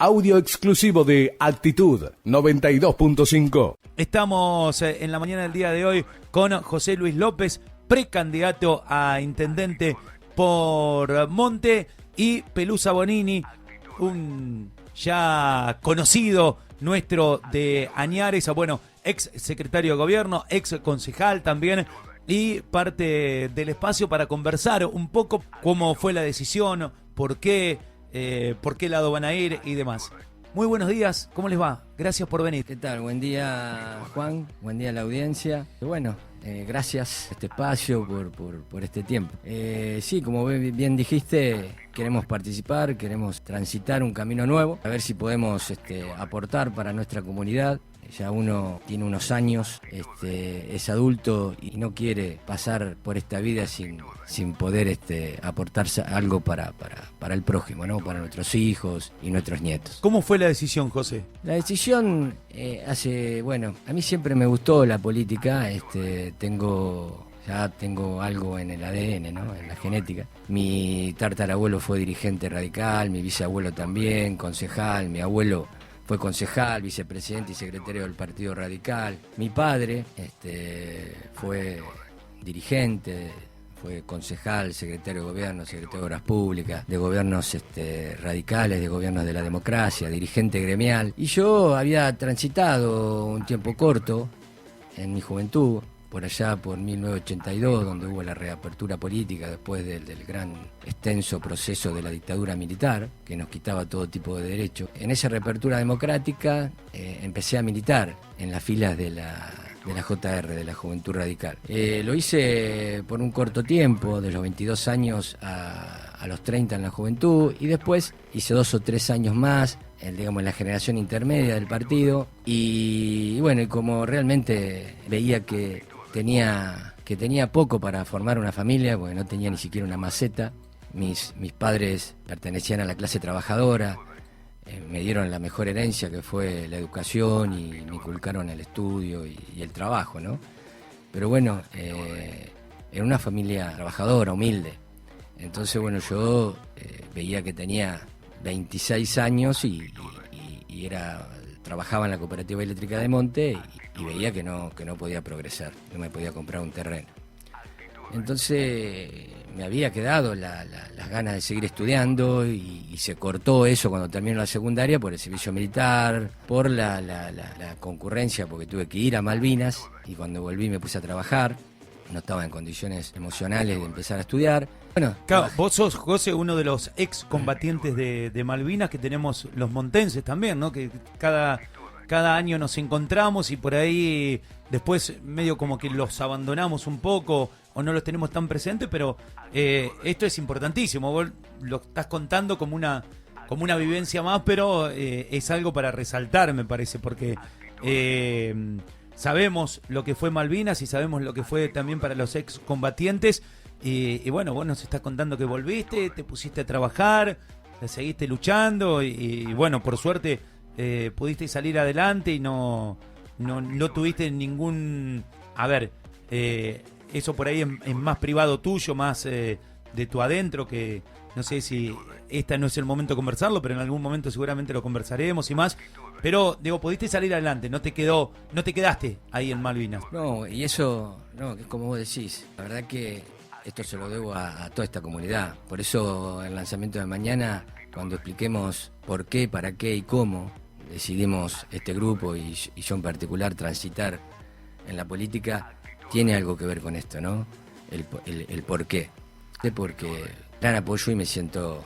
Audio exclusivo de Actitud 92.5. Estamos en la mañana del día de hoy con José Luis López, precandidato a intendente por Monte, y Pelusa Bonini, un ya conocido nuestro de Añares, bueno, ex secretario de gobierno, ex concejal también, y parte del espacio para conversar un poco cómo fue la decisión, por qué lado van a ir y demás. Muy buenos días, ¿cómo les va? Gracias por venir. ¿Qué tal? Buen día, Juan, buen día a la audiencia. Y bueno, gracias a este espacio por este tiempo. Sí, como bien dijiste, queremos participar, queremos transitar un camino nuevo, a ver si podemos aportar para nuestra comunidad. Ya uno tiene unos años, es adulto y no quiere pasar por esta vida sin poder aportarse algo para el prójimo, ¿no? Para nuestros hijos y nuestros nietos. ¿Cómo fue la decisión, José? La decisión a mí siempre me gustó la política, tengo algo en el ADN, ¿no? En la genética. Mi tatarabuelo fue dirigente radical, mi bisabuelo también, concejal, mi abuelo fue concejal, vicepresidente y secretario del Partido Radical. Mi padre fue dirigente, fue concejal, secretario de gobierno, secretario de Obras Públicas, de gobiernos radicales, de gobiernos de la democracia, dirigente gremial. Y yo había transitado un tiempo corto en mi juventud, por allá por 1982, donde hubo la reapertura política después del gran extenso proceso de la dictadura militar, que nos quitaba todo tipo de derechos. En esa reapertura democrática empecé a militar en las filas de la JR, de la Juventud Radical. Lo hice por un corto tiempo, de los 22 años a los 30 en la juventud, y después hice 2 o 3 años más, en la generación intermedia del partido, y bueno, y como realmente veía que tenía poco para formar una familia, porque no tenía ni siquiera una maceta. Mis padres pertenecían a la clase trabajadora, me dieron la mejor herencia, que fue la educación, y me inculcaron el estudio y el trabajo, ¿no? Pero bueno, era una familia trabajadora, humilde. Entonces, bueno, yo veía que tenía 26 años y trabajaba en la Cooperativa Eléctrica de Monte y veía que no podía progresar, no me podía comprar un terreno. Entonces me había quedado las ganas de seguir estudiando y se cortó eso cuando terminó la secundaria por el servicio militar, por la concurrencia, porque tuve que ir a Malvinas, y cuando volví me puse a trabajar, no estaba en condiciones emocionales de empezar a estudiar. Bueno, claro, vos sos, José, uno de los ex combatientes de Malvinas que tenemos los montenses también, ¿no? Que cada año nos encontramos y por ahí después medio como que los abandonamos un poco o no los tenemos tan presentes, pero esto es importantísimo. Vos lo estás contando como una vivencia más, pero es algo para resaltar, me parece, porque sabemos lo que fue Malvinas y sabemos lo que fue también para los ex combatientes. Y bueno, vos nos estás contando que volviste, te pusiste a trabajar, seguiste luchando y bueno, por suerte pudiste salir adelante y no tuviste ningún... A ver, eso por ahí es más privado tuyo, más de tu adentro, que no sé si no es el momento de conversarlo, pero en algún momento seguramente lo conversaremos y más. Pero, digo, pudiste salir adelante, no te quedaste ahí en Malvinas. No, y eso, no, que es como vos decís, la verdad que esto se lo debo a toda esta comunidad. Por eso el lanzamiento de mañana, cuando expliquemos por qué, para qué y cómo decidimos este grupo y yo en particular transitar en la política, tiene algo que ver con esto, ¿no? El por qué. Porque gran apoyo y me siento...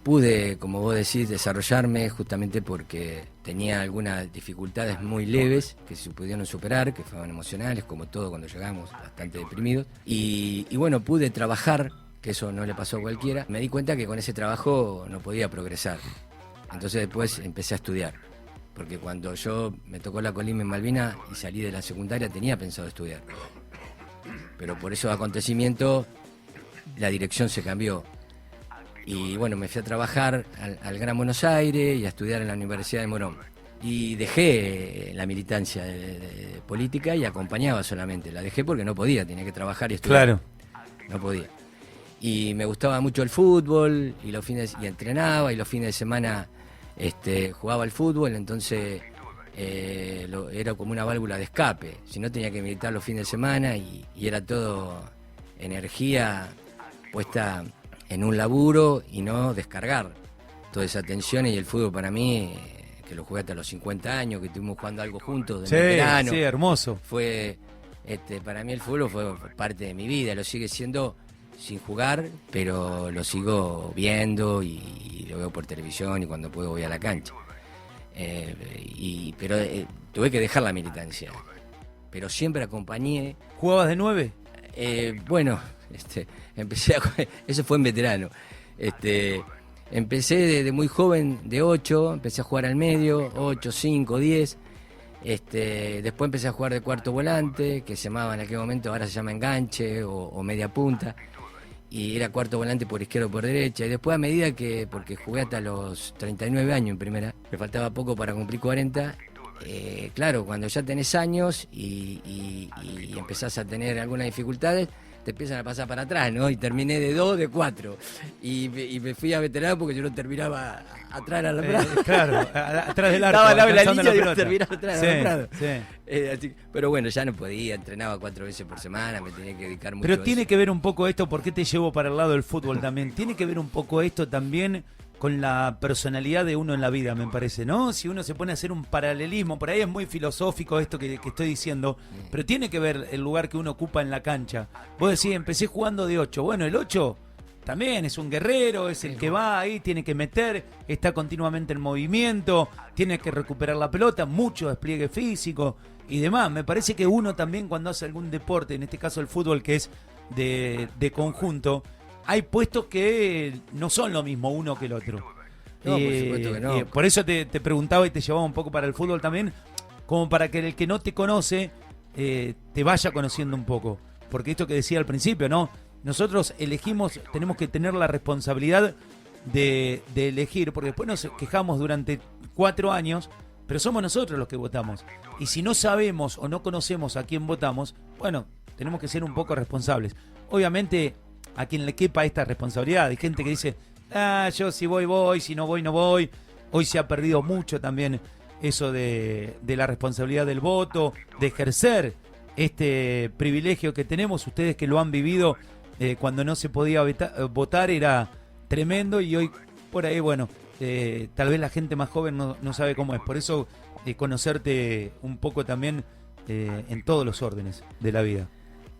pude, como vos decís, desarrollarme justamente porque tenía algunas dificultades muy leves que se pudieron superar, que fueron emocionales, como todo cuando llegamos, bastante deprimidos. Y bueno, pude trabajar, que eso no le pasó a cualquiera. Me di cuenta que con ese trabajo no podía progresar. Entonces después empecé a estudiar, porque cuando yo me tocó la colima en Malvinas y salí de la secundaria tenía pensado estudiar. Pero por esos acontecimientos la dirección se cambió. Y bueno, me fui a trabajar al Gran Buenos Aires y a estudiar en la Universidad de Morón. Y dejé la militancia de política y acompañaba solamente. La dejé porque no podía, tenía que trabajar y estudiar. Claro. No podía. Y me gustaba mucho el fútbol y entrenaba, y los fines de semana jugaba al fútbol, entonces era como una válvula de escape. Si no, tenía que militar los fines de semana y era todo energía puesta en un laburo y no descargar toda esa tensión. Y el fútbol para mí, que lo jugué hasta los 50 años, que estuvimos jugando algo juntos en el verano. Sí, hermoso. Fue, para mí el fútbol fue parte de mi vida, lo sigue siendo sin jugar, pero lo sigo viendo y lo veo por televisión y cuando puedo voy a la cancha. Pero tuve que dejar la militancia, pero siempre acompañé. ¿Jugabas de 9? Bueno, empecé eso fue en veterano. Empecé de muy joven, de 8, empecé a jugar al medio, 8, 5, 10. Después empecé a jugar de cuarto volante, que se llamaba en aquel momento, ahora se llama enganche o media punta. Y era cuarto volante por izquierda o por derecha. Y después, a medida que, porque jugué hasta los 39 años en primera, me faltaba poco para cumplir 40. Claro, cuando ya tenés años y empezás a tener algunas dificultades, te empiezan a pasar para atrás, ¿no? Y terminé de 2, de 4. Y me fui a veterano porque yo no terminaba atrás a la claro, atrás del arco. Estaba al lado de la alcanzando línea y pelota. terminaba atrás Sí, alambrado. sí. Pero bueno, ya no podía, entrenaba 4 veces por semana, me tenía que dedicar mucho Pero a tiene eso. que ver un poco esto, ¿por qué te llevo para el lado del fútbol también? Tiene que ver un poco esto también con la personalidad de uno en la vida, me parece, ¿no? Si uno se pone a hacer un paralelismo, por ahí es muy filosófico esto que estoy diciendo, pero tiene que ver el lugar que uno ocupa en la cancha. Vos decís, empecé jugando de 8. Bueno, el 8 también es un guerrero, es el que va ahí, tiene que meter, está continuamente en movimiento, tiene que recuperar la pelota, mucho despliegue físico y demás. Me parece que uno también cuando hace algún deporte, en este caso el fútbol, que es de conjunto, hay puestos que no son lo mismo uno que el otro. No, por supuesto que no. Por eso te preguntaba y te llevaba un poco para el fútbol también, como para que el que no te conoce te vaya conociendo un poco. Porque esto que decía al principio, ¿no? Nosotros elegimos, tenemos que tener la responsabilidad de elegir, porque después nos quejamos durante 4 años, pero somos nosotros los que votamos. Y si no sabemos o no conocemos a quién votamos, bueno, tenemos que ser un poco responsables. Obviamente, a quien le quepa esta responsabilidad. Hay gente que dice, yo si voy, si no voy, no voy. Hoy se ha perdido mucho también eso de la responsabilidad del voto, de ejercer este privilegio que tenemos. Ustedes que lo han vivido cuando no se podía votar era tremendo y hoy por ahí, bueno, tal vez la gente más joven no sabe cómo es. Por eso conocerte un poco también en todos los órdenes de la vida.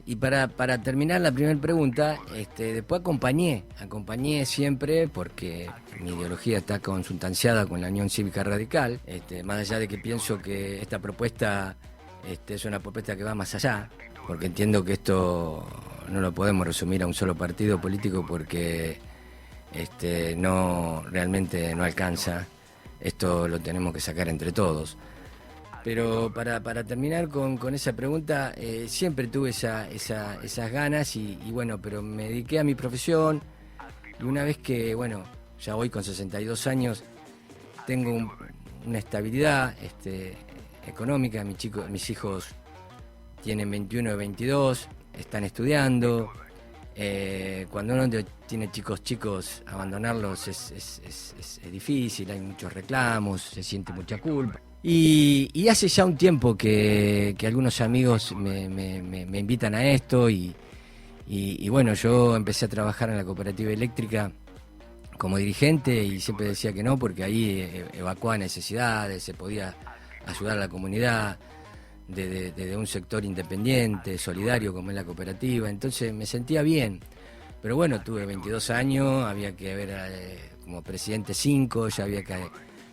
Y para terminar la primera pregunta, después acompañé siempre, porque mi ideología está consustanciada con la Unión Cívica Radical, más allá de que pienso que esta propuesta es una propuesta que va más allá, porque entiendo que esto no lo podemos resumir a un solo partido político porque realmente no alcanza, esto lo tenemos que sacar entre todos. Pero para terminar con esa pregunta, siempre tuve esas ganas y bueno, pero me dediqué a mi profesión y una vez que, bueno, ya voy con 62 años, tengo una estabilidad económica, mis hijos tienen 21 y 22, están estudiando, cuando uno tiene chicos, abandonarlos es difícil, hay muchos reclamos, se siente mucha culpa. Y hace ya un tiempo que algunos amigos me invitan a esto y bueno, yo empecé a trabajar en la cooperativa eléctrica como dirigente y siempre decía que no porque ahí evacuaba necesidades, se podía ayudar a la comunidad desde un sector independiente, solidario como es la cooperativa, entonces me sentía bien. Pero bueno, tuve 22 años, había que ver como presidente 5, ya había que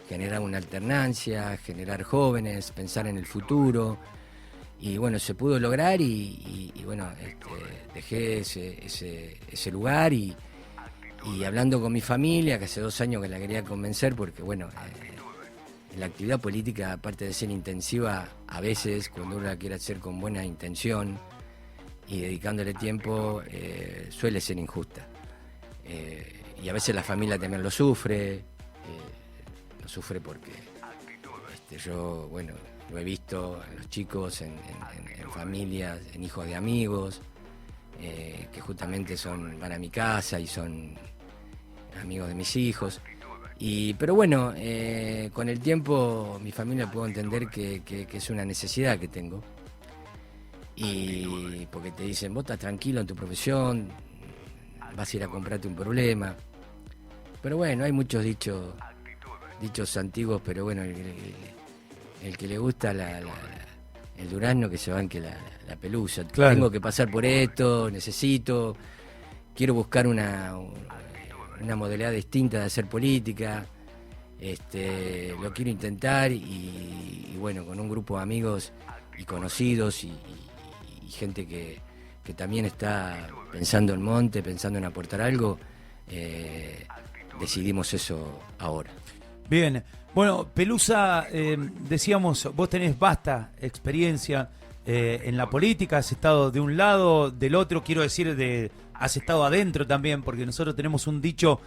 generar una alternancia, generar jóvenes, pensar en el futuro. Y bueno, se pudo lograr y bueno, dejé ese lugar y hablando con mi familia, que hace 2 años que la quería convencer, porque bueno, la actividad política, aparte de ser intensiva, a veces cuando uno la quiere hacer con buena intención y dedicándole tiempo, suele ser injusta. Y a veces la familia también lo sufre. Sufre porque yo, bueno, lo he visto en los chicos, en familias, en hijos de amigos, que justamente van a mi casa y son amigos de mis hijos. Pero bueno, con el tiempo mi familia pudo entender que es una necesidad que tengo. Y porque te dicen, vos estás tranquilo en tu profesión, vas a ir a comprarte un problema. Pero bueno, hay muchos dichos antiguos, pero bueno, el que le gusta el durazno que se banque la pelusa. Claro. Tengo que pasar por esto, quiero buscar una modalidad distinta de hacer política, lo quiero intentar y bueno, con un grupo de amigos y conocidos y gente que también está pensando en monte, pensando en aportar algo, decidimos eso ahora. Bien, bueno, Pelusa, decíamos, vos tenés vasta experiencia en la política, has estado de un lado, del otro, quiero decir, has estado adentro también, porque nosotros tenemos un dicho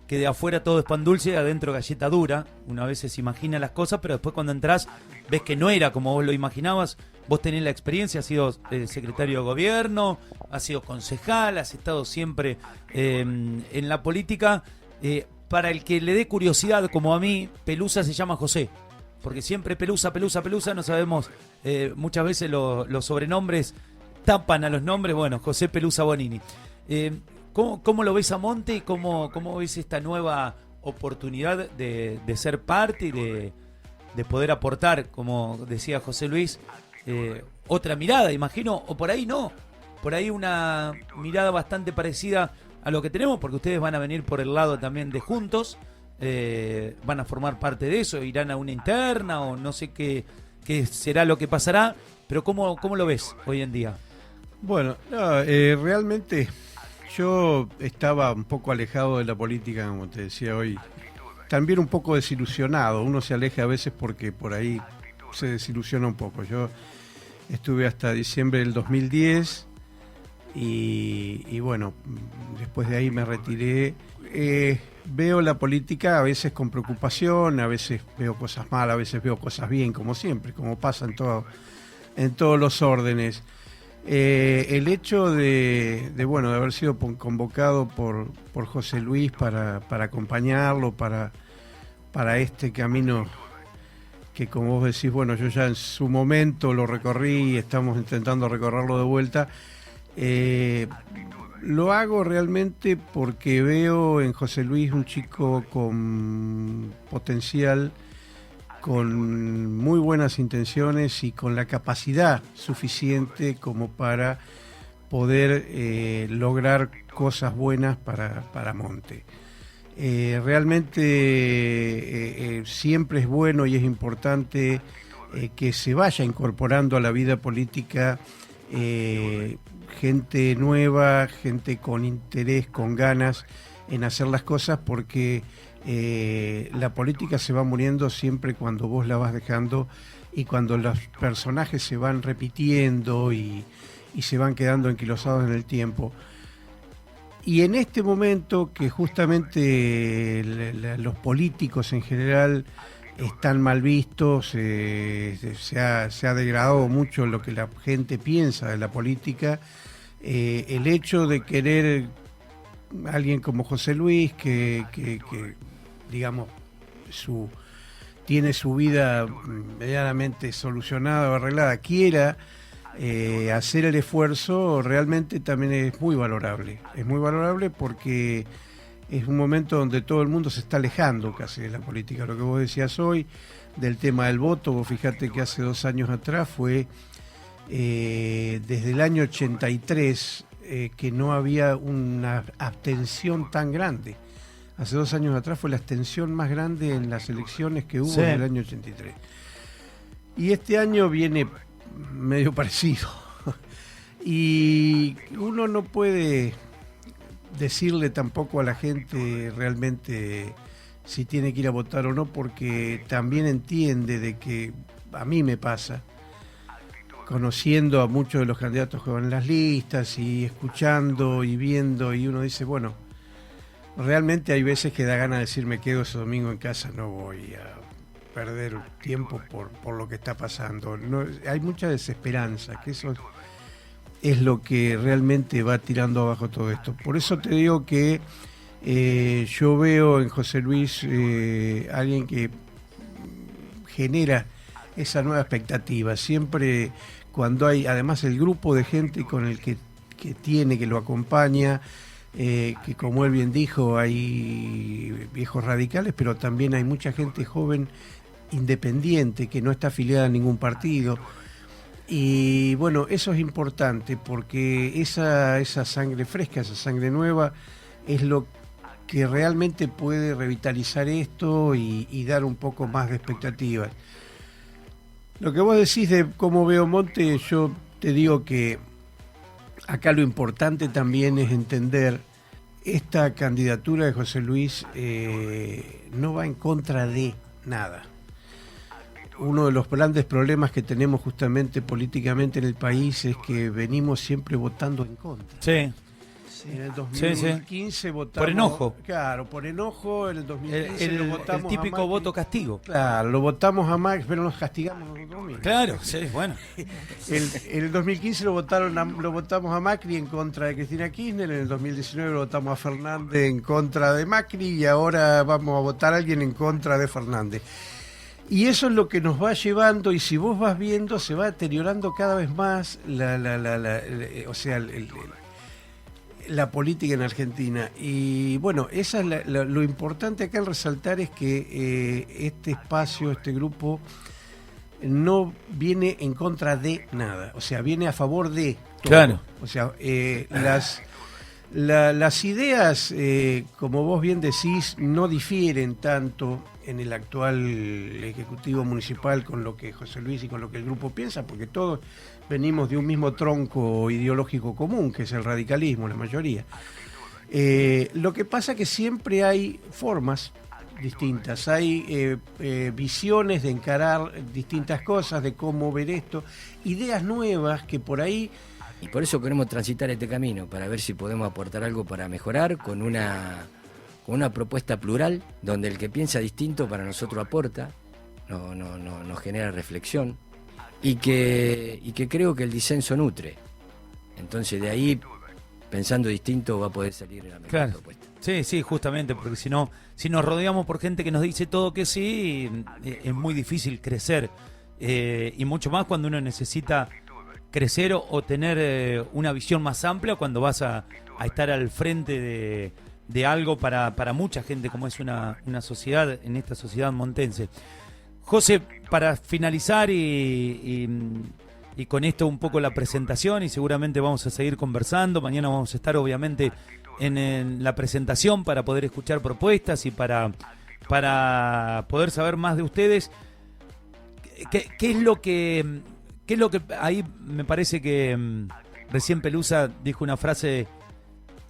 que de afuera todo es pan dulce, adentro galleta dura. Una vez se imagina las cosas, pero después cuando entrás ves que no era como vos lo imaginabas. Vos tenés la experiencia, has sido secretario de gobierno, has sido concejal, has estado siempre en la política. Para el que le dé curiosidad, como a mí, Pelusa se llama José, porque siempre Pelusa, no sabemos, muchas veces los sobrenombres tapan a los nombres. Bueno, José Pelusa Bonini. ¿Cómo lo ves a Monte y cómo ves esta nueva oportunidad de ser parte y de poder aportar, como decía José Luis, otra mirada, imagino, o por ahí no, por ahí una mirada bastante parecida a lo que tenemos, porque ustedes van a venir por el lado también de Juntos, van a formar parte de eso, irán a una interna o no sé qué será lo que pasará, pero ¿cómo lo ves hoy en día? Bueno, realmente yo estaba un poco alejado de la política, como te decía hoy, también un poco desilusionado. Uno se aleja a veces porque por ahí se desilusiona un poco. Yo estuve hasta diciembre del 2010 y bueno, después de ahí me retiré. Veo la política a veces con preocupación, a veces veo cosas mal, a veces veo cosas bien, como siempre, como pasa en todos los órdenes. El hecho de haber sido convocado por José Luis para acompañarlo, para este camino que, como vos decís, bueno, yo ya en su momento lo recorrí y estamos intentando recorrerlo de vuelta. Lo hago realmente porque veo en José Luis un chico con potencial, con muy buenas intenciones y con la capacidad suficiente como para poder lograr cosas buenas para Monte. Realmente siempre es bueno y es importante que se vaya incorporando a la vida política gente nueva, gente con interés, con ganas en hacer las cosas, porque la política se va muriendo siempre cuando vos la vas dejando y cuando los personajes se van repitiendo y se van quedando enquilosados en el tiempo. Y en este momento que justamente los políticos en general están mal vistos, se ha degradado mucho lo que la gente piensa de la política, el hecho de querer alguien como José Luis que digamos tiene su vida medianamente solucionada o arreglada, quiera hacer el esfuerzo, realmente también es muy valorable. Es muy valorable porque es un momento donde todo el mundo se está alejando casi de la política. Lo que vos decías hoy del tema del voto, vos fijate que hace 2 años atrás fue desde el año 83 que no había una abstención tan grande. Hace 2 años atrás fue la abstención más grande en las elecciones que hubo, sí, en el año 83. Y este año viene medio parecido. Y uno no puede decirle tampoco a la gente realmente si tiene que ir a votar o no, porque también entiende de que a mí me pasa, conociendo a muchos de los candidatos que van en las listas y escuchando y viendo, y uno dice, bueno, realmente hay veces que da ganas de decir, me quedo ese domingo en casa, no voy a perder tiempo por lo que está pasando. No, hay mucha desesperanza, que eso es lo que realmente va tirando abajo todo esto. Por eso te digo que Yo veo en José Luis alguien que genera esa nueva expectativa. Siempre cuando hay, además, el grupo de gente con el que tiene, que lo acompaña, que como él bien dijo, hay viejos radicales, pero también hay mucha gente joven independiente que no está afiliada a ningún partido. Y bueno, eso es importante porque esa sangre fresca, esa sangre nueva, es lo que realmente puede revitalizar esto y dar un poco más de expectativas. Lo que vos decís de cómo veo Monte, yo te digo que acá lo importante también es entender esta candidatura de José Luis no va en contra de nada. Uno de los grandes problemas que tenemos justamente políticamente en el país es que venimos siempre votando en contra. Sí. En el 2015 votamos... Por enojo. Claro, por enojo. En el 2015 lo El votamos típico a Macri. voto castigo. Claro, lo votamos a Macri, pero nos castigamos nosotros mismos. Claro, sí, bueno. En el 2015 lo votamos a Macri en contra de Cristina Kirchner, en el 2019 lo votamos a Fernández en contra de Macri y ahora vamos a votar a alguien en contra de Fernández. Y eso es lo que nos va llevando, y si vos vas viendo, se va deteriorando cada vez más la política en Argentina. Y bueno, esa es lo importante acá en resaltar es que este espacio, este grupo, no viene en contra de nada, o sea, viene a favor de todo. Claro. O sea, las ideas, como vos bien decís, no difieren tanto en el actual Ejecutivo Municipal con lo que José Luis y con lo que el grupo piensa, porque todos venimos de un mismo tronco ideológico común, que es el radicalismo, la mayoría. Lo que pasa es que siempre hay formas distintas, hay visiones de encarar distintas cosas, de cómo ver esto, ideas nuevas que por ahí... Y por eso queremos transitar este camino, para ver si podemos aportar algo para mejorar con una propuesta plural, donde el que piensa distinto para nosotros aporta, nos genera reflexión, y que creo que el disenso nutre. Entonces de ahí, pensando distinto, va a poder salir la mejor propuesta. Sí, justamente, porque si nos rodeamos por gente que nos dice todo que sí, es muy difícil crecer, y mucho más cuando uno necesita crecer o tener una visión más amplia cuando vas a estar al frente de algo para mucha gente, como es una sociedad, en esta sociedad montense. José, para finalizar y con esto un poco la presentación, y seguramente vamos a seguir conversando, mañana vamos a estar obviamente en la presentación para poder escuchar propuestas y para poder saber más de ustedes. ¿Qué es lo que ahí me parece que recién Pelusa dijo una frase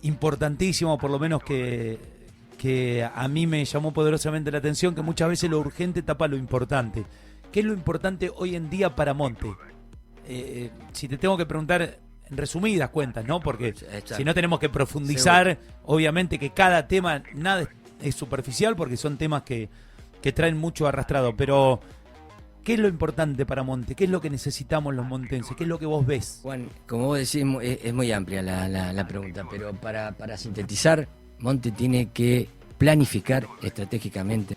importantísima, por lo menos que a mí me llamó poderosamente la atención, que muchas veces lo urgente tapa lo importante? ¿Qué es lo importante hoy en día para Monte? Si te tengo que preguntar en resumidas cuentas, ¿no? Porque exacto, si no tenemos que profundizar, obviamente que cada tema, nada es superficial, porque son temas que traen mucho arrastrado, pero ¿qué es lo importante para Monte? ¿Qué es lo que necesitamos los montenses? ¿Qué es lo que vos ves? Juan, como vos decís, es muy amplia la pregunta, pero para sintetizar, Monte tiene que planificar estratégicamente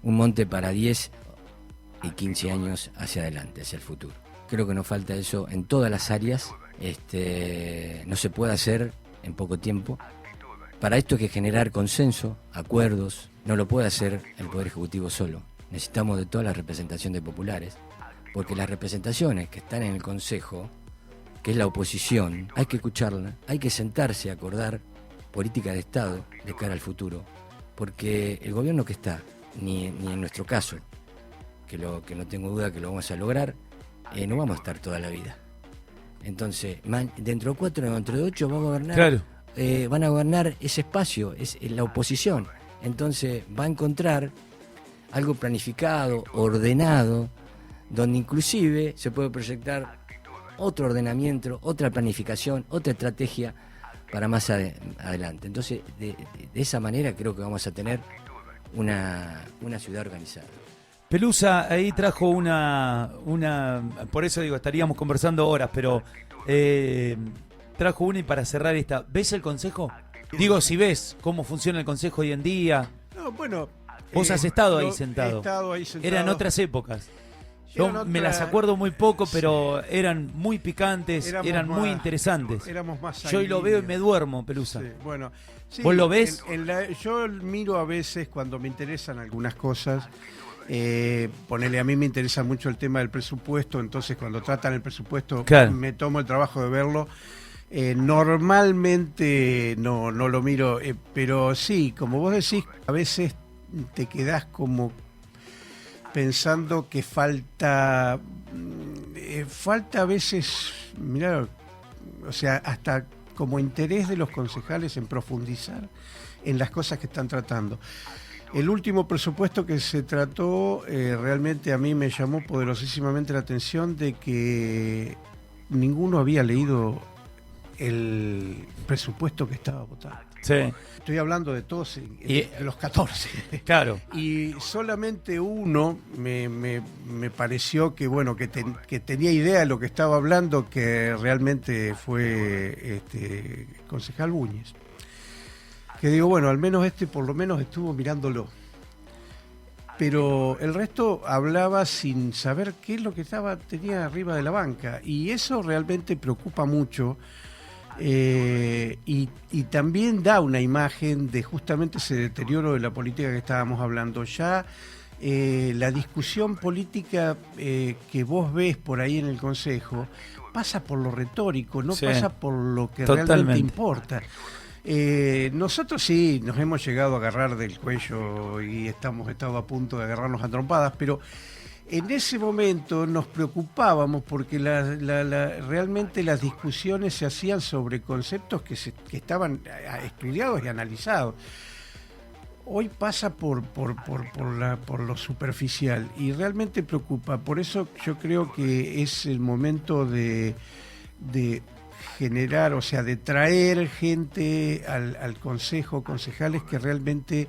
un Monte para 10 y 15 años hacia adelante, hacia el futuro. Creo que nos falta eso en todas las áreas. No se puede hacer en poco tiempo. Para esto hay que generar consenso, acuerdos. No lo puede hacer el Poder Ejecutivo solo. Necesitamos de toda la representación de populares, porque las representaciones que están en el Consejo, que es la oposición, hay que escucharla, hay que sentarse a acordar política de Estado de cara al futuro, porque el gobierno que está, ni en nuestro caso, que no tengo duda que lo vamos a lograr, no vamos a estar toda la vida. Entonces, dentro de 4, dentro de 8 va a gobernar, Claro. Van a gobernar ese espacio, es la oposición. Entonces va a encontrar algo planificado, ordenado, donde inclusive se puede proyectar otro ordenamiento, otra planificación, otra estrategia para más adelante. Entonces, de esa manera creo que vamos a tener una ciudad organizada. Pelusa ahí trajo una, por eso digo, estaríamos conversando horas, pero trajo una, y para cerrar esta, ¿ves el consejo? Digo, si ves cómo funciona el Consejo hoy en día. No, bueno. Vos has estado ahí He sentado. estado ahí sentado. Eran otras épocas. Yo Eran me las otras- acuerdo muy poco, pero Sí. eran muy picantes, Éramos eran muy más- interesantes. Éramos más Yo hoy lo veo y me sanguíneos. duermo, Pelusa. Sí, bueno. Sí, ¿Vos lo ves? Yo miro a veces cuando me interesan algunas cosas. Ponele, a mí me interesa mucho el tema del presupuesto, entonces cuando tratan el presupuesto Claro. me tomo el trabajo de verlo. Normalmente no lo miro, pero sí, como vos decís, a veces te quedás como pensando que falta a veces, mirá, o sea, hasta como interés de los concejales en profundizar en las cosas que están tratando. El último presupuesto que se trató realmente a mí me llamó poderosísimamente la atención de que ninguno había leído el presupuesto que estaba votado. Sí, Estoy hablando de todos, Y- de los 14. claro. Y solamente uno me pareció que bueno que tenía idea de lo que estaba hablando, que realmente fue concejal Buñes. Que digo, bueno, al menos por lo menos estuvo mirándolo. Pero el resto hablaba sin saber qué es lo que tenía arriba de la banca. Y eso realmente preocupa mucho. Y también da una imagen de justamente ese deterioro de la política que estábamos hablando. Ya la discusión política que vos ves por ahí en el Consejo pasa por lo retórico, no Sí, pasa por lo que totalmente. realmente importa. Nosotros sí nos hemos llegado a agarrar del cuello y hemos estado a punto de agarrarnos a trompadas, pero en ese momento nos preocupábamos porque realmente las discusiones se hacían sobre conceptos que estaban estudiados y analizados. Hoy pasa por lo superficial y realmente preocupa. Por eso yo creo que es el momento de generar, o sea, de traer gente al consejo, concejales que realmente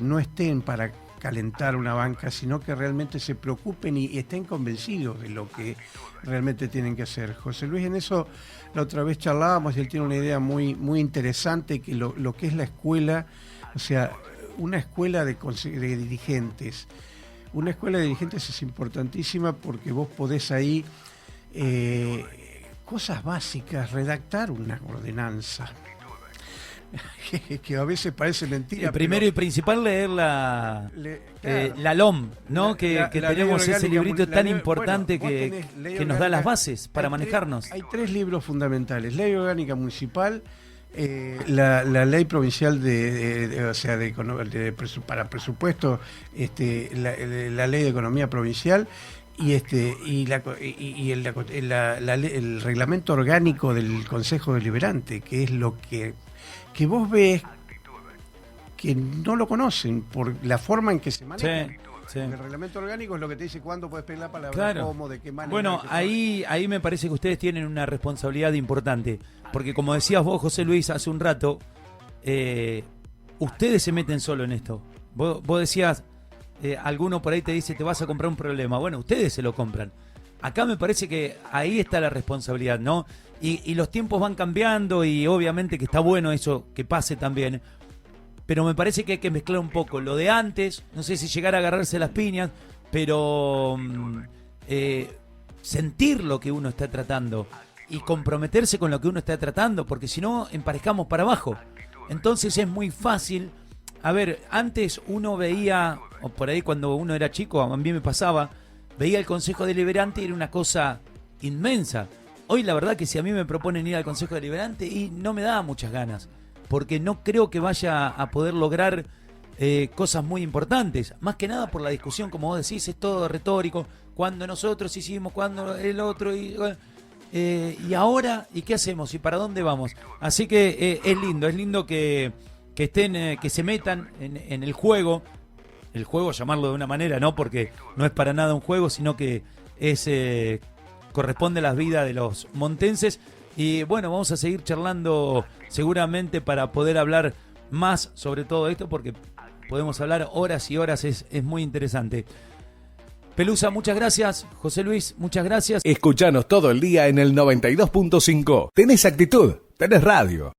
no estén para calentar una banca, sino que realmente se preocupen y estén convencidos de lo que realmente tienen que hacer. José Luis, en eso la otra vez charlábamos y él tiene una idea muy, muy interesante, que lo que es la escuela, o sea, una escuela de dirigentes. Una escuela de dirigentes es importantísima porque vos podés ahí cosas básicas, redactar una ordenanza. Que a veces parece mentira. Primero y principal leer la LOM, ¿no? Que La ley tenemos ese orgánica, librito la tan ley- importante bueno, vos tenés ley que nos da las orgánica. bases para manejarnos. Hay tres libros fundamentales: Ley Orgánica Municipal, la Ley Provincial para presupuesto, la Ley de Economía Provincial y el Reglamento Orgánico del Consejo Deliberante, que es lo que vos ves que no lo conocen por la forma en que se maneja. Sí, sí. El reglamento orgánico es lo que te dice cuándo puedes pedir la palabra, Claro. cómo, de qué manera. Bueno, qué ahí me parece que ustedes tienen una responsabilidad importante, porque como decías vos, José Luis, hace un rato, ustedes se meten solo en esto. Vos decías, alguno por ahí te dice, te vas a comprar un problema. Bueno, ustedes se lo compran. Acá me parece que ahí está la responsabilidad, ¿no? Y los tiempos van cambiando y obviamente que está bueno eso que pase también. Pero me parece que hay que mezclar un poco lo de antes, no sé si llegar a agarrarse las piñas, pero sentir lo que uno está tratando y comprometerse con lo que uno está tratando, porque si no emparejamos para abajo. Entonces es muy fácil. A ver, antes uno veía, o por ahí cuando uno era chico, a mí me pasaba, veía el Consejo Deliberante y era una cosa inmensa. Hoy la verdad que si a mí me proponen ir al Consejo Deliberante y no me da muchas ganas, porque no creo que vaya a poder lograr cosas muy importantes. Más que nada por la discusión, como vos decís, es todo retórico. Cuando nosotros hicimos, cuando el otro... Y ahora, ¿y qué hacemos? ¿Y para dónde vamos? Así que es lindo que estén, que se metan en el juego, llamarlo de una manera, no porque no es para nada un juego, sino que es corresponde a la vida de los montenses. Y bueno, vamos a seguir charlando seguramente para poder hablar más sobre todo esto, porque podemos hablar horas y horas, es muy interesante. Pelusa, muchas gracias. José Luis, muchas gracias. Escuchanos todo el día en el 92.5. Tenés actitud, tenés radio.